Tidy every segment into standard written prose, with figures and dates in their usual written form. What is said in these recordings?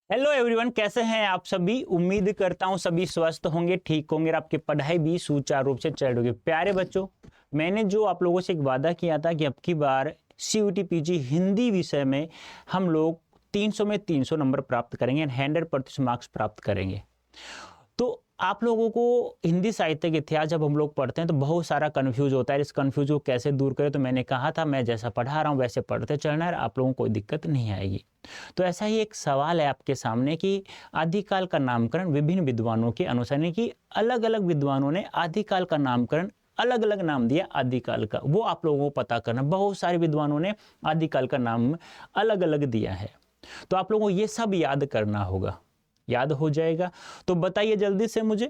Hello everyone, कैसे हैं आप सभी। उम्मीद करता हूं सभी स्वस्थ होंगे, ठीक होंगे और आपकी पढ़ाई भी सुचारू रूप से चल रही होगी। प्यारे बच्चों, मैंने जो आप लोगों से एक वादा किया था कि अब की बार सीयूटी पीजी हिंदी विषय में हम लोग 300 में 300 नंबर प्राप्त करेंगे, 100% मार्क्स प्राप्त करेंगे। तो आप लोगों को हिंदी साहित्य के इतिहास जब हम लोग पढ़ते हैं तो बहुत सारा कन्फ्यूज होता है। इस कन्फ्यूज को कैसे दूर करें, तो मैंने कहा था मैं जैसा पढ़ा रहा हूँ वैसे पढ़ते चलना है, आप लोगों को कोई दिक्कत नहीं आएगी। तो ऐसा ही एक सवाल है आपके सामने कि आदिकाल का नामकरण विभिन्न विद्वानों के अनुसार, यानी कि अलग अलग विद्वानों ने आदिकाल का नामकरण अलग अलग नाम दिया आदिकाल का, वो आप लोगों को पता करना। बहुत सारे विद्वानों ने आदिकाल का नाम अलग अलग दिया है, तो आप लोगों को ये सब याद करना होगा। याद हो जाएगा तो बताइए जल्दी से मुझे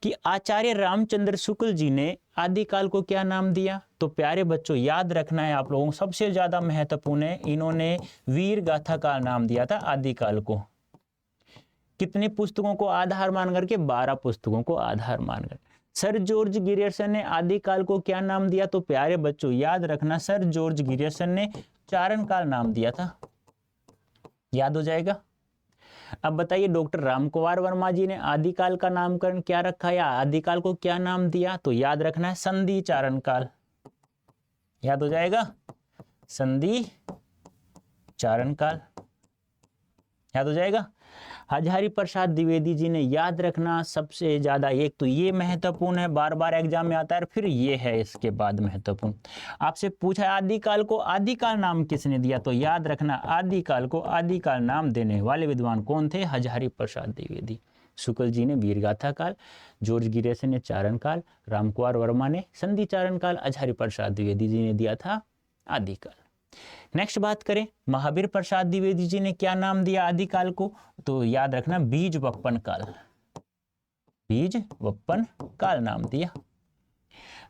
कि आचार्य रामचंद्र शुक्ल जी ने आदिकाल को क्या नाम दिया। तो प्यारे बच्चों, याद रखना है आप लोगों को, सबसे ज्यादा महत्वपूर्ण है, इन्होंने वीर गाथा का नाम दिया था आदिकाल को। कितनी पुस्तकों को आधार मान करके? 12 पुस्तकों को आधार मानकर। सर जॉर्ज गिरियर्सन ने आदिकाल को क्या नाम दिया? तो प्यारे बच्चों याद रखना, सर जॉर्ज गिरियर्सन ने चारण काल नाम दिया था। याद हो जाएगा। अब बताइए डॉक्टर रामकुमार वर्मा जी ने आदिकाल का नामकरण क्या रखा या आदिकाल को क्या नाम दिया? तो याद रखना है संधि चारण काल। याद हो जाएगा, संधि चारण काल। याद हो जाएगा। हजारी प्रसाद द्विवेदी जी ने, याद रखना सबसे ज्यादा, एक तो ये महत्वपूर्ण है, बार बार एग्जाम में आता है, फिर ये है इसके बाद महत्वपूर्ण। आपसे पूछा आदिकाल को आदिकाल नाम किसने दिया? तो याद रखना आदिकाल को आदिकाल नाम देने वाले विद्वान कौन थे? हजारी प्रसाद द्विवेदी। शुक्ल जी ने वीरगाथा काल, जॉर्ज गिरियर्सन ने चारण काल, रामकुमार वर्मा ने संधि चारण काल, हजारी प्रसाद द्विवेदी जी ने दिया था आदिकाल। नेक्स्ट बात करें, महावीर प्रसाद द्विवेदी जी ने क्या नाम दिया आदिकाल को? तो याद रखना बीज वपन काल। बीज वपन काल नाम दिया।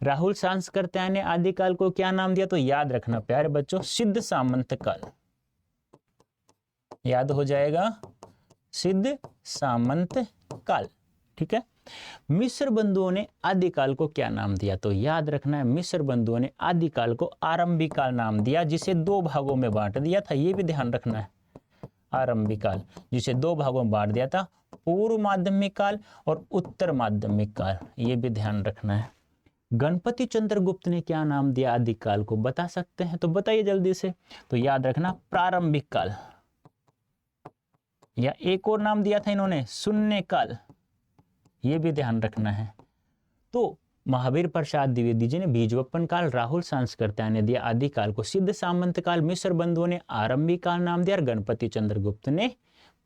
राहुल सांस्कृत्यायन ने आदिकाल को क्या नाम दिया? तो याद रखना प्यारे बच्चों, सिद्ध सामंत काल। याद हो जाएगा, सिद्ध सामंत काल। ठीक है। मिस्र बंधुओं ने आदिकाल को क्या नाम दिया? तो याद रखना है, मिस्र बंधुओं ने आदिकाल को आरंभिक काल नाम दिया, जिसे 2 भागों में बांट दिया था। ये भी ध्यान रखना है, आरंभिक काल जिसे 2 भागों में बांट दिया था, पूर्व माध्यमिक काल और उत्तर माध्यमिक काल। ये भी ध्यान रखना है। गणपति चंद्रगुप्त ने क्या नाम दिया आदिकाल को? बता सकते हैं तो बताइए जल्दी से। तो याद रखना प्रारंभिक काल, या एक और नाम दिया था इन्होंने शून्य काल। ये भी ध्यान रखना है। तो महावीर प्रसाद द्विवेदी जी ने बीजवपन काल, राहुल सांस्कृत्यायन ने दिया आदिकाल को सिद्ध सामंत काल, मिस्र बंधुओं ने आरंभिक काल नाम दिया और गणपति चंद्रगुप्त ने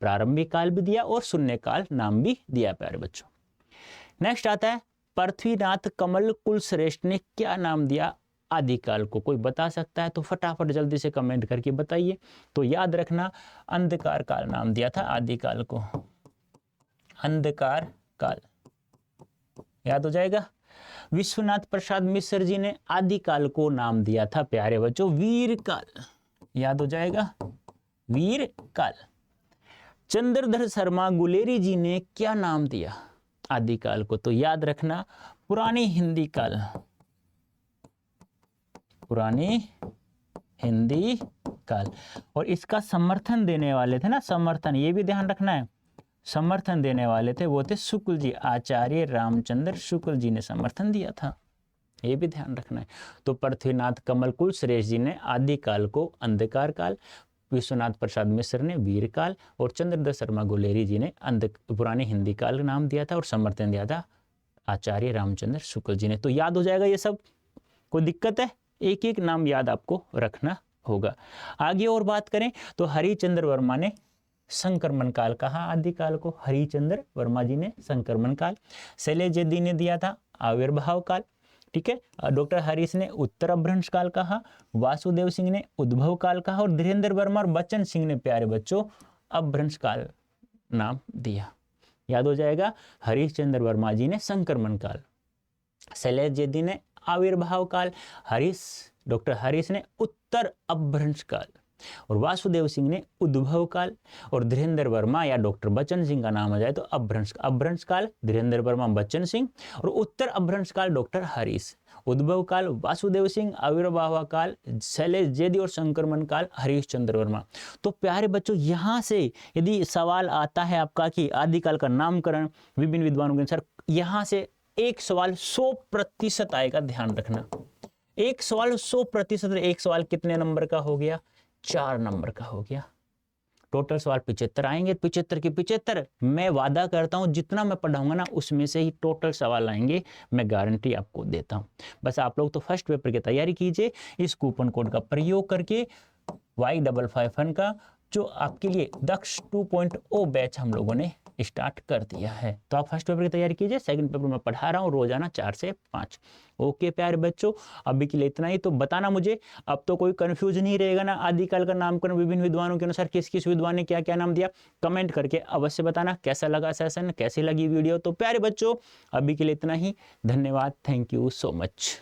प्रारंभिक काल भी दिया और शून्य काल नाम भी दिया। प्यारे बच्चों, नेक्स्ट आता है पृथ्वीनाथ कमल कुलश्रेष्ठ ने क्या नाम दिया आदिकाल को? कोई बता सकता है तो फटाफट जल्दी से कमेंट करके बताइए। तो याद रखना अंधकार काल नाम दिया था आदिकाल को, अंधकार काल। याद हो जाएगा। विश्वनाथ प्रसाद मिश्र जी ने आदिकाल को नाम दिया था प्यारे बच्चों वीर काल। याद हो जाएगा, वीर काल। चंद्रधर शर्मा गुलेरी जी ने क्या नाम दिया आदिकाल को? तो याद रखना पुरानी हिंदी काल, पुरानी हिंदी काल। और इसका समर्थन देने वाले थे ना, समर्थन, ये भी ध्यान रखना है, समर्थन देने वाले थे वो थे शुक्ल जी, आचार्य रामचंद्र शुक्ल जी ने समर्थन दिया था। ये भी ध्यान रखना है। तो पृथ्वीनाथ कमल कुलश्रेष्ठ जी ने आदिकाल को अंधकार काल, विश्वनाथ प्रसाद मिश्र ने वीर काल और चंद्रधर शर्मा गुलेरी जी ने पुरानी हिंदी काल नाम दिया था और समर्थन दिया था आचार्य रामचंद्र शुक्ल जी ने। तो याद हो जाएगा ये सब, कोई दिक्कत है? एक एक नाम याद आपको रखना होगा। आगे और बात करें तो हरिचंद्र वर्मा ने संक्रमण काल कहा आदिकाल को, हरिचंद्र वर्मा जी ने संक्रमण काल। शैलेश यदि ने दिया था आविर्भाव काल। ठीक है। डॉक्टर हरीश ने उत्तर अपभ्रंश काल कहा, वासुदेव सिंह ने उद्भव काल कहा और धीरेन्द्र वर्मा और बच्चन सिंह ने प्यारे बच्चों अपभ्रंश काल नाम दिया। याद हो जाएगा, हरिश्चंद्र वर्मा जी ने संक्रमण काल, शैलेश यदि ने आविर्भाव काल, डॉक्टर हरीश ने उत्तर अपभ्रंश काल और वासुदेव सिंह ने उद्भव काल और धीरेन्द्र वर्मा या डॉक्टर बच्चन सिंह का नाम आ जाए तो अपभ्रंश काल, धीरेन्द्र वर्मा बच्चन सिंह और उत्तर अपभ्रंश काल डॉक्टर हरीश। उद्भव काल वासुदेव सिंह, आविर्भाव काल शैलेश जैदी और संक्रमण काल हरीश चंद्र वर्मा। तो प्यारे बच्चों यहाँ से यदि सवाल आता है आपका कि आदिकाल का नामकरण विभिन्न विद्वानों के अनुसार, यहाँ से एक सवाल 100% आएगा, ध्यान रखना। एक सवाल 100%, एक सवाल कितने नंबर का हो गया? 4 नंबर का हो गया। टोटल सवाल 75 आएंगे, 75 के 75 मैं वादा करता हूं जितना मैं पढ़ाऊंगा ना उसमें से ही टोटल सवाल आएंगे, मैं गारंटी आपको देता हूं। बस आप लोग तो फर्स्ट पेपर की तैयारी कीजिए इस कूपन कोड का प्रयोग करके। Y55 का जो आपके लिए दक्ष 2.0 बैच हम लोगों ने स्टार्ट कर दिया है। तो आप फर्स्ट पेपर की तैयारी कीजिए, सेकंड पेपर में पढ़ा रहा हूँ रोजाना 4 से 5। ओके प्यारे बच्चों, अभी के लिए इतना ही। तो बताना मुझे, अब तो कोई कंफ्यूजन नहीं रहेगा ना, आदिकाल का नामकरण विभिन्न विद्वानों के अनुसार किस किस विद्वान ने क्या क्या नाम दिया। कमेंट करके अवश्य बताना कैसा लगा सेशन, कैसी लगी वीडियो। तो प्यारे बच्चों अभी के लिए इतना ही, धन्यवाद, थैंक यू सो मच।